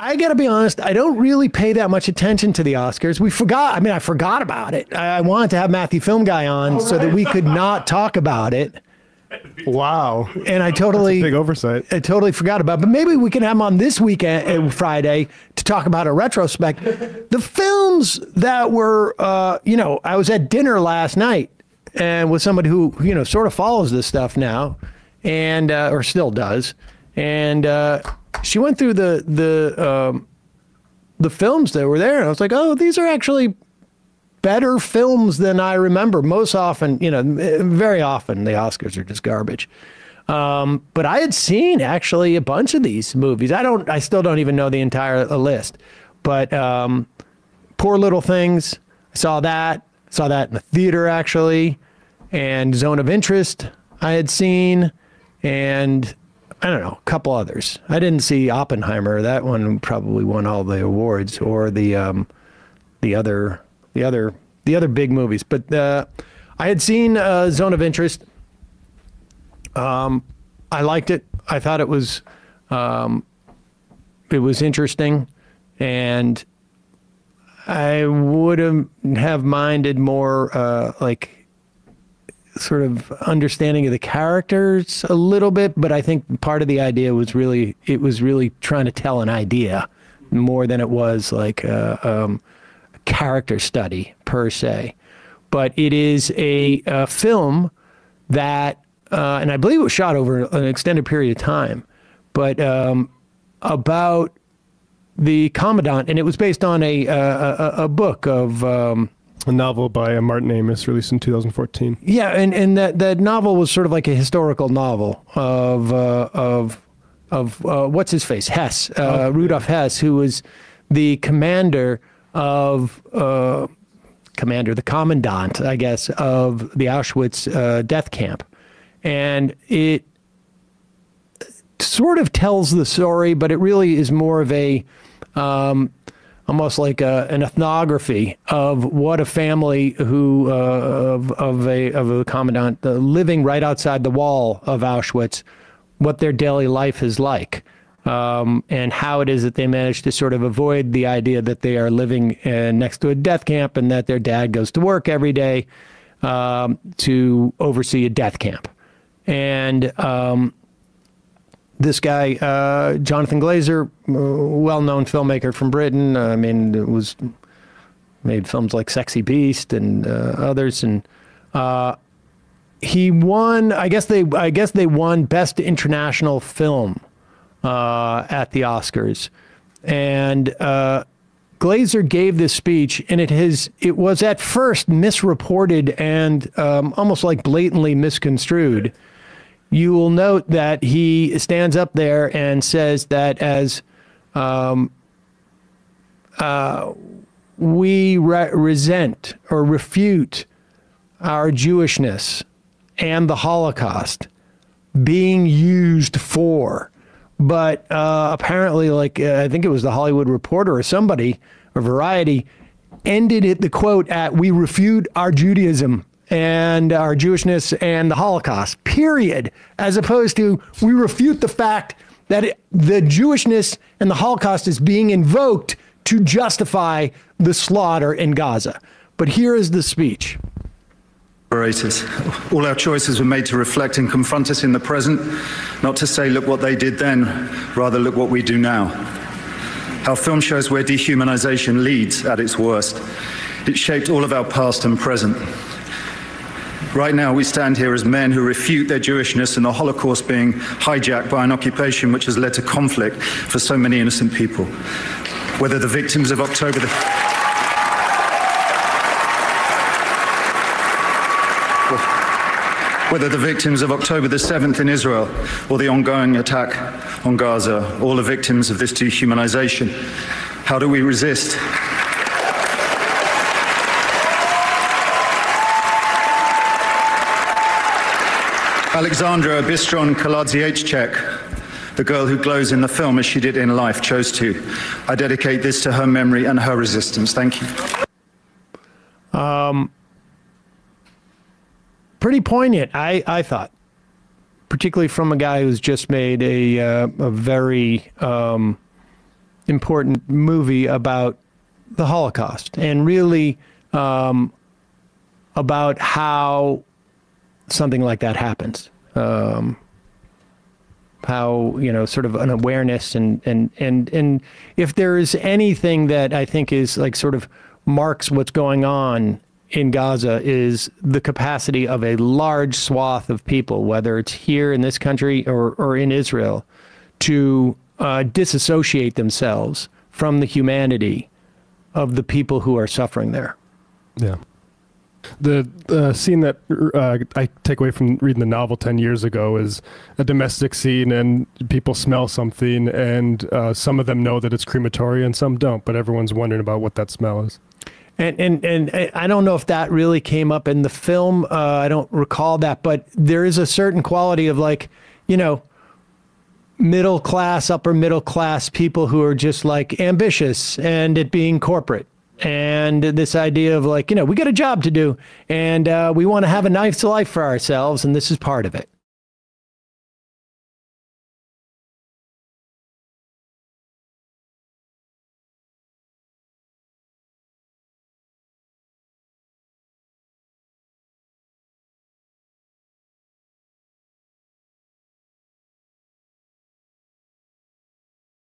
I got to be honest, I don't really pay that much attention to the Oscars. I forgot about it. I wanted to have Matthew Film Guy on so that we could not talk about it. Wow. And I totally... big oversight. I totally forgot about it. But maybe we can have him on this weekend, Friday, to talk about a retrospect. The films that were, I was at dinner last night and with somebody who, sort of follows this stuff now and, or still does. And she went through the films that were there. And I was like, oh, these are actually better films than I remember. Most often, very often the Oscars are just garbage. But I had seen actually a bunch of these movies. I still don't even know the entire list, but Poor Little Things, I saw that in the theater actually, and Zone of Interest I had seen, and I don't know, a couple others. I didn't see Oppenheimer. That one probably won all the awards, or the other big movies. But I had seen Zone of Interest. I liked it. I thought it was interesting, and I would have minded more like sort of understanding of the characters a little bit. But I think part of the idea was really trying to tell an idea more than it was like character study per se. But it is a film that, and I believe it was shot over an extended period of time, but about the commandant, and it was based on a book of a novel by Martin Amis, released in 2014. Yeah, and that novel was sort of like a historical novel of what's his face, Hess, Rudolf Hess, who was the commander of the commandant, I guess, of the Auschwitz death camp. And it sort of tells the story, but it really is more of a almost like an ethnography of what a family who of a commandant living right outside the wall of Auschwitz, what their daily life is like. And how it is that they manage to sort of avoid the idea that they are living next to a death camp and that their dad goes to work every day to oversee a death camp. And this guy, Jonathan Glazer, well-known filmmaker from Britain, I mean, made films like Sexy Beast and others, and he won. I guess they won Best International Film at the Oscars, and Glazer gave this speech, and it was at first misreported and almost like blatantly misconstrued. You will note that he stands up there and says that as we resent or refute our Jewishness and the Holocaust being used for, but apparently, like I think it was the Hollywood Reporter or somebody, or Variety, ended it, the quote, at "we refute our Judaism and our Jewishness and the Holocaust," period, as opposed to "we refute the fact that the Jewishness and the Holocaust is being invoked to justify the slaughter in Gaza." But here is the speech. All our choices were made to reflect and confront us in the present, not to say, look what they did then, rather look what we do now. Our film shows where dehumanization leads at its worst. It shaped all of our past and present. Right now, we stand here as men who refute their Jewishness and the Holocaust being hijacked by an occupation which has led to conflict for so many innocent people. Whether the victims of October the 7th in Israel or the ongoing attack on Gaza, all are victims of this dehumanization. How do we resist? Alexandra Bistron Kaladziejczak, the girl who glows in the film as she did in life, chose to. I dedicate this to her memory and her resistance. Thank you. Pretty poignant, I thought, particularly from a guy who's just made a very important movie about the Holocaust and really about how something like that happens. How, you know, sort of an awareness and if there is anything that I think is like sort of marks what's going on in Gaza is the capacity of a large swath of people, whether it's here in this country or in Israel, to disassociate themselves from the humanity of the people who are suffering there. Yeah. The scene that I take away from reading the novel 10 years ago is a domestic scene, and people smell something, and some of them know that it's crematoria and some don't, but everyone's wondering about what that smell is. And I don't know if that really came up in the film. I don't recall that, but there is a certain quality of, like, you know, middle class, upper middle class people who are just like ambitious and it being corporate. And this idea of, like, you know, we got a job to do and we want to have a nice life for ourselves, and this is part of it.